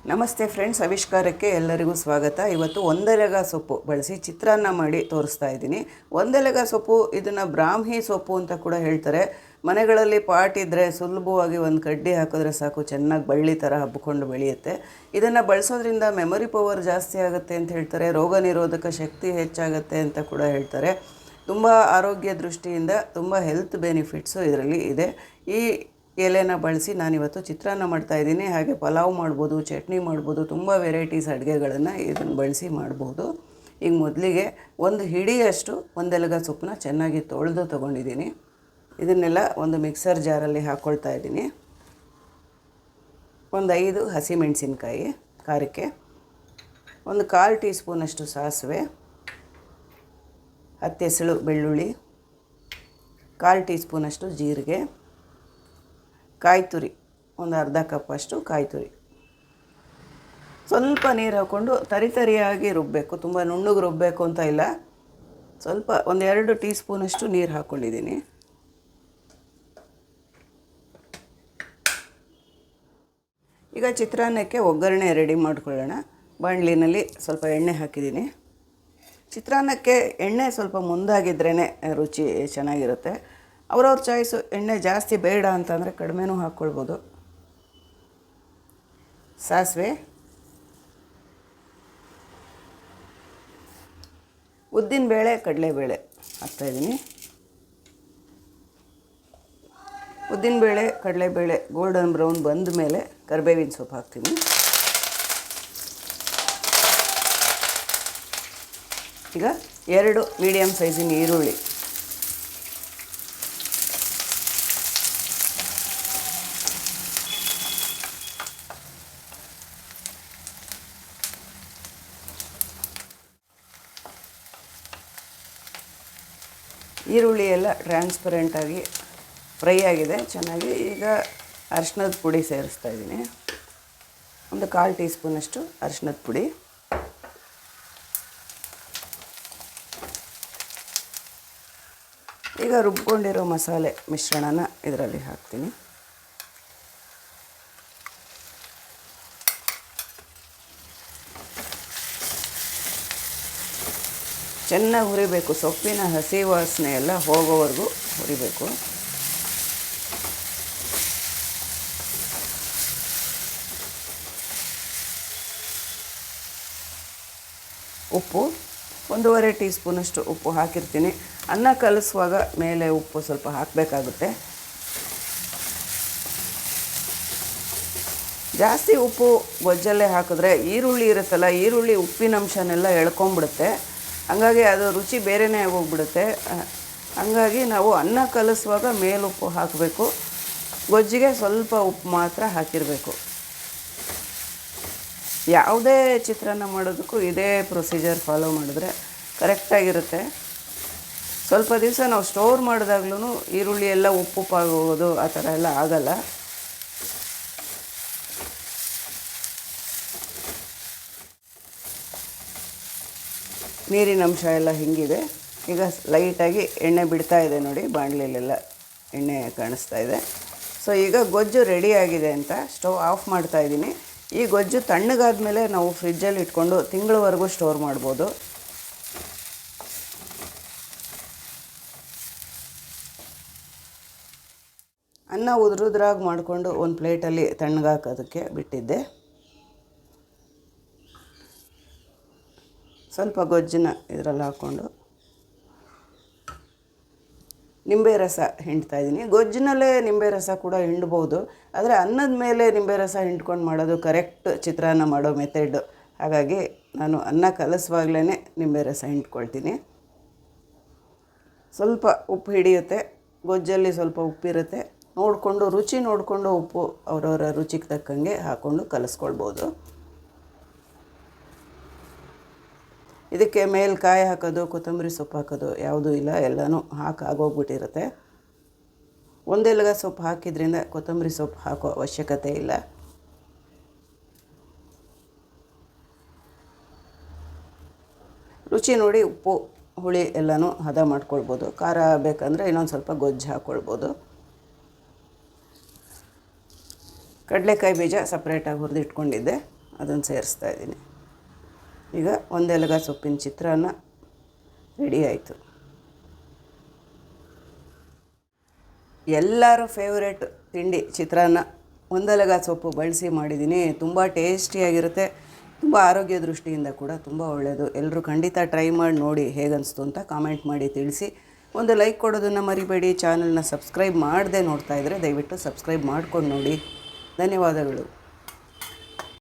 ನಮಸ್ತೆ ಫ್ರೆಂಡ್ಸ್, ಆವಿಷ್ಕಾರಕ್ಕೆ ಎಲ್ಲರಿಗೂ ಸ್ವಾಗತ. ಇವತ್ತು ಒಂದೆಲಗ ಸೊಪ್ಪು ಬಳಸಿ ಚಿತ್ರಾನ್ನ ಮಾಡಿ ತೋರಿಸ್ತಾ ಇದ್ದೀನಿ. ಒಂದೆಲಗ ಸೊಪ್ಪು ಇದನ್ನು ಬ್ರಾಹ್ಮಿ ಸೊಪ್ಪು ಅಂತ ಕೂಡ ಹೇಳ್ತಾರೆ. ಮನೆಗಳಲ್ಲಿ ಪಾಟ್ ಇದ್ದರೆ ಸುಲಭವಾಗಿ ಒಂದು ಕಡ್ಡಿ ಹಾಕಿದ್ರೆ ಸಾಕು, ಚೆನ್ನಾಗಿ ಬಳ್ಳಿ ಥರ ಹಬ್ಬಿಕೊಂಡು ಬೆಳೆಯುತ್ತೆ. ಇದನ್ನು ಬಳಸೋದ್ರಿಂದ ಮೆಮೊರಿ ಪವರ್ ಜಾಸ್ತಿ ಆಗುತ್ತೆ ಅಂತ ಹೇಳ್ತಾರೆ. ರೋಗ ನಿರೋಧಕ ಶಕ್ತಿ ಹೆಚ್ಚಾಗುತ್ತೆ ಅಂತ ಕೂಡ ಹೇಳ್ತಾರೆ. ತುಂಬ ಆರೋಗ್ಯ ದೃಷ್ಟಿಯಿಂದ ತುಂಬ ಹೆಲ್ತ್ ಬೆನಿಫಿಟ್ಸು ಇದರಲ್ಲಿ ಇದೆ. ಈ ಎಲೆನ ಬಳಸಿ ನಾನಿವತ್ತು ಚಿತ್ರಾನ್ನ ಮಾಡ್ತಾಯಿದ್ದೀನಿ. ಹಾಗೆ ಪಲಾವ್ ಮಾಡ್ಬೋದು, ಚಟ್ನಿ ಮಾಡ್ಬೋದು, ತುಂಬ ವೆರೈಟೀಸ್ ಅಡುಗೆಗಳನ್ನು ಇದನ್ನು ಬಳಸಿ ಮಾಡ್ಬೋದು. ಈಗ ಮೊದಲಿಗೆ ಒಂದು ಹಿಡಿಯಷ್ಟು ಒಂದೆಲಗ ಸೊಪ್ಪನ್ನ ಚೆನ್ನಾಗಿ ತೊಳೆದು ತೊಗೊಂಡಿದ್ದೀನಿ. ಇದನ್ನೆಲ್ಲ ಒಂದು ಮಿಕ್ಸರ್ ಜಾರಲ್ಲಿ ಹಾಕ್ಕೊಳ್ತಾ ಇದ್ದೀನಿ. ಒಂದು 5 ಹಸಿಮೆಣಸಿನ್ಕಾಯಿ ಖಾರಕ್ಕೆ, ಒಂದು 1/4 ಟೀ ಸ್ಪೂನಷ್ಟು ಸಾಸಿವೆ, 10 ಎಸಳು ಬೆಳ್ಳುಳ್ಳಿ, 1/4 ಟೀ ಸ್ಪೂನಷ್ಟು ಜೀರಿಗೆ, ಕಾಯಿ ತುರಿ, ಒಂದು ಅರ್ಧ ಕಪ್ಪಷ್ಟು ಕಾಯಿ ತುರಿ, ಸ್ವಲ್ಪ ನೀರು ಹಾಕ್ಕೊಂಡು ತರಿಯಾಗಿ ರುಬ್ಬಬೇಕು. ತುಂಬ ನುಣ್ಣಗೆ ರುಬ್ಬಬೇಕು ಅಂತ ಇಲ್ಲ, ಸ್ವಲ್ಪ ಒಂದು 2 ಟೀ ಸ್ಪೂನಷ್ಟು ನೀರು ಹಾಕ್ಕೊಂಡಿದ್ದೀನಿ. ಈಗ ಚಿತ್ರಾನ್ನಕ್ಕೆ ಒಗ್ಗರಣೆ ರೆಡಿ ಮಾಡ್ಕೊಳ್ಳೋಣ. ಬಾಣಲಿನಲ್ಲಿ ಸ್ವಲ್ಪ ಎಣ್ಣೆ ಹಾಕಿದ್ದೀನಿ. ಚಿತ್ರಾನ್ನಕ್ಕೆ ಎಣ್ಣೆ ಸ್ವಲ್ಪ ಮುಂದಾಗಿದ್ರೇ ರುಚಿ ಚೆನ್ನಾಗಿರುತ್ತೆ. ಅವ್ರವ್ರ ಚಾಯ್ಸು. ಎಣ್ಣೆ ಜಾಸ್ತಿ ಬೇಡ ಅಂತಂದರೆ ಕಡಿಮೆನೂ ಹಾಕ್ಕೊಳ್ಬೋದು. ಸಾಸಿವೆ, ಉದ್ದಿನಬೇಳೆ, ಕಡಲೆಬೇಳೆ ಹಾಕ್ತಾಯಿದ್ದೀನಿ. ಉದ್ದಿನಬೇಳೆ, ಕಡಲೆಬೇಳೆ ಗೋಲ್ಡನ್ ಬ್ರೌನ್ ಬಂದ ಮೇಲೆ ಕರಿಬೇವಿನ ಸೊಪ್ಪು ಹಾಕ್ತೀನಿ. ಈಗ 2 ಮೀಡಿಯಮ್ ಸೈಜಿನ ಈರುಳ್ಳಿ, ಈರುಳ್ಳಿ ಎಲ್ಲ ಟ್ರಾನ್ಸ್ಪರೆಂಟಾಗಿ ಫ್ರೈ ಆಗಿದೆ ಚೆನ್ನಾಗಿ. ಈಗ ಅರಿಶಿಣದ ಪುಡಿ ಸೇರಿಸ್ತಾ ಇದ್ದೀನಿ. ಒಂದು 1/4 ಟೀ ಸ್ಪೂನಷ್ಟು ಅರಿಶಿಣದ ಪುಡಿ, ಈಗ ರುಬ್ಕೊಂಡಿರೋ ಮಸಾಲೆ ಮಿಶ್ರಣನ ಇದರಲ್ಲಿ ಹಾಕ್ತೀನಿ. ಚೆನ್ನಾಗಿ ಹುರಿಬೇಕು. ಸೊಪ್ಪಿನ ಹಸಿ ವಾಸನೆ ಎಲ್ಲ ಹೋಗೋವರೆಗೂ ಹುರಿಬೇಕು. ಉಪ್ಪು 1.5 ಟೀ ಸ್ಪೂನಷ್ಟು ಉಪ್ಪು ಹಾಕಿರ್ತೀನಿ. ಅನ್ನ ಕಲಿಸುವಾಗ ಮೇಲೆ ಉಪ್ಪು ಸ್ವಲ್ಪ ಹಾಕಬೇಕಾಗುತ್ತೆ. ಜಾಸ್ತಿ ಉಪ್ಪು ಗೊಜ್ಜಲ್ಲೇ ಹಾಕಿದ್ರೆ ಈರುಳ್ಳಿ ಇರುತ್ತಲ್ಲ, ಈರುಳ್ಳಿ ಉಪ್ಪಿನಂಶನೆಲ್ಲ ಎಳ್ಕೊಂಬಿಡುತ್ತೆ. ಹಂಗಾಗಿ ಅದು ರುಚಿ ಬೇರೆಯೇ ಆಗೋಗ್ಬಿಡುತ್ತೆ. ಹಂಗಾಗಿ ನಾವು ಅನ್ನ ಕಲಿಸುವಾಗ ಮೇಲುಪ್ಪು ಹಾಕಬೇಕು. ಗೊಜ್ಜಿಗೆ ಸ್ವಲ್ಪ ಉಪ್ಪು ಮಾತ್ರ ಹಾಕಿರಬೇಕು. ಯಾವುದೇ ಚಿತ್ರಾನ್ನ ಮಾಡೋದಕ್ಕೂ ಇದೇ ಪ್ರೊಸೀಜರ್ ಫಾಲೋ ಮಾಡಿದ್ರೆ ಕರೆಕ್ಟಾಗಿರುತ್ತೆ. ಸ್ವಲ್ಪ ದಿವಸ ನಾವು ಸ್ಟೋರ್ ಮಾಡಿದಾಗ್ಲೂ ಈರುಳ್ಳಿ ಎಲ್ಲ ಉಪ್ಪುಪ್ಪಾಗೋಗೋದು ಆ ಥರ ಎಲ್ಲ ಆಗಲ್ಲ. ನೀರಿನ ಅಂಶ ಎಲ್ಲ ಹಿಂಗಿದೆ. ಈಗ ಲೈಟಾಗಿ ಎಣ್ಣೆ ಬಿಡ್ತಾ ಇದೆ ನೋಡಿ, ಬಾಣಲೆಲೆಲ್ಲ ಎಣ್ಣೆ ಕಾಣಿಸ್ತಾ ಇದೆ. ಸೊ ಈಗ ಗೊಜ್ಜು ರೆಡಿ ಆಗಿದೆ ಅಂತ ಸ್ಟವ್ ಆಫ್ ಮಾಡ್ತಾ ಇದ್ದೀನಿ. ಈ ಗೊಜ್ಜು ತಣ್ಣಗಾದ ಮೇಲೆ ನಾವು ಫ್ರಿಜ್ಜಲ್ಲಿ ಇಟ್ಕೊಂಡು ತಿಂಗಳವರೆಗೂ ಸ್ಟೋರ್ ಮಾಡ್ಬೋದು. ಅನ್ನ ಉದುರುದ್ರಾಗಿ ಮಾಡಿಕೊಂಡು ಒಂದು ಪ್ಲೇಟಲ್ಲಿ ತಣ್ಣಗಾಕೋದಕ್ಕೆ ಬಿಟ್ಟಿದ್ದೆ. ಸ್ವಲ್ಪ ಗೊಜ್ಜನ್ನ ಇದರಲ್ಲಿ ಹಾಕ್ಕೊಂಡು ನಿಂಬೆ ರಸ ಹಿಂಡ್ತಾಯಿದ್ದೀನಿ. ಗೊಜ್ಜಿನಲ್ಲೇ ನಿಂಬೆ ರಸ ಕೂಡ ಹಿಂಡ್ಬೋದು, ಆದರೆ ಅನ್ನದ ಮೇಲೆ ನಿಂಬೆ ರಸ ಹಿಂಡ್ಕೊಂಡು ಮಾಡೋದು ಕರೆಕ್ಟ್ ಚಿತ್ರಾನ್ನ ಮಾಡೋ ಮೆಥಡ್. ಹಾಗಾಗಿ ನಾನು ಅನ್ನ ಕಲಿಸುವಾಗಲೇ ನಿಂಬೆ ರಸ ಹಿಂಡ್ಕೊಳ್ತೀನಿ. ಸ್ವಲ್ಪ ಉಪ್ಪು ಹಿಡಿಯುತ್ತೆ, ಗೊಜ್ಜಲ್ಲಿ ಸ್ವಲ್ಪ ಉಪ್ಪಿರುತ್ತೆ. ನೋಡಿಕೊಂಡು ರುಚಿ ನೋಡಿಕೊಂಡು ಉಪ್ಪು ಅವರವರ ರುಚಿಗೆ ತಕ್ಕಂಗೆ ಹಾಕ್ಕೊಂಡು ಕಲಿಸ್ಕೊಳ್ಬೋದು. ಇದಕ್ಕೆ ಮೇಲೆ ಕಾಯಿ ಹಾಕೋದು, ಕೊತ್ತಂಬರಿ ಸೊಪ್ಪು ಹಾಕೋದು ಯಾವುದೂ ಇಲ್ಲ, ಎಲ್ಲನೂ ಆಗೋಗ್ಬಿಟ್ಟಿರುತ್ತೆ. ಒಂದೆಲಗ ಸೊಪ್ಪು ಹಾಕಿದ್ರಿಂದ ಕೊತ್ತಂಬರಿ ಸೊಪ್ಪು ಹಾಕೋ ಅವಶ್ಯಕತೆ ಇಲ್ಲ. ರುಚಿ ನೋಡಿ ಉಪ್ಪು ಹುಳಿ ಎಲ್ಲನೂ ಹದ ಮಾಡ್ಕೊಳ್ಬೋದು. ಖಾರ ಬೇಕಂದರೆ ಇನ್ನೊಂದು ಸ್ವಲ್ಪ ಗೊಜ್ಜು ಹಾಕ್ಕೊಳ್ಬೋದು. ಕಡಲೆಕಾಯಿ ಬೀಜ ಸಪ್ರೇಟಾಗಿ ಹುರಿದಿಟ್ಕೊಂಡಿದ್ದೆ, ಅದನ್ನು ಸೇರಿಸ್ತಾ ಇದ್ದೀನಿ. ಈಗ ಒಂದೆಲಗ ಸೊಪ್ಪಿನ ಚಿತ್ರಾನ್ನ ರೆಡಿ ಆಯಿತು. ಎಲ್ಲರ ಫೇವ್ರೇಟ್ ತಿಂಡಿ ಚಿತ್ರಾನ್ನ ಒಂದೆಲಗ ಸೊಪ್ಪು ಬಳಸಿ ಮಾಡಿದ್ದೀನಿ. ತುಂಬ ಟೇಸ್ಟಿಯಾಗಿರುತ್ತೆ, ತುಂಬ ಆರೋಗ್ಯ ದೃಷ್ಟಿಯಿಂದ ಕೂಡ ತುಂಬ ಒಳ್ಳೆಯದು. ಎಲ್ಲರೂ ಖಂಡಿತ ಟ್ರೈ ಮಾಡಿ ನೋಡಿ ಹೇಗನ್ನಿಸ್ತು ಅಂತ ಕಾಮೆಂಟ್ ಮಾಡಿ ತಿಳಿಸಿ. ಒಂದು ಲೈಕ್ ಕೊಡೋದನ್ನು ಮರಿಬೇಡಿ. ಚಾನಲ್ನ ಸಬ್ಸ್ಕ್ರೈಬ್ ಮಾಡದೆ ನೋಡ್ತಾ ಇದ್ದರೆ ದಯವಿಟ್ಟು ಸಬ್ಸ್ಕ್ರೈಬ್ ಮಾಡ್ಕೊಂಡು ನೋಡಿ. ಧನ್ಯವಾದಗಳು.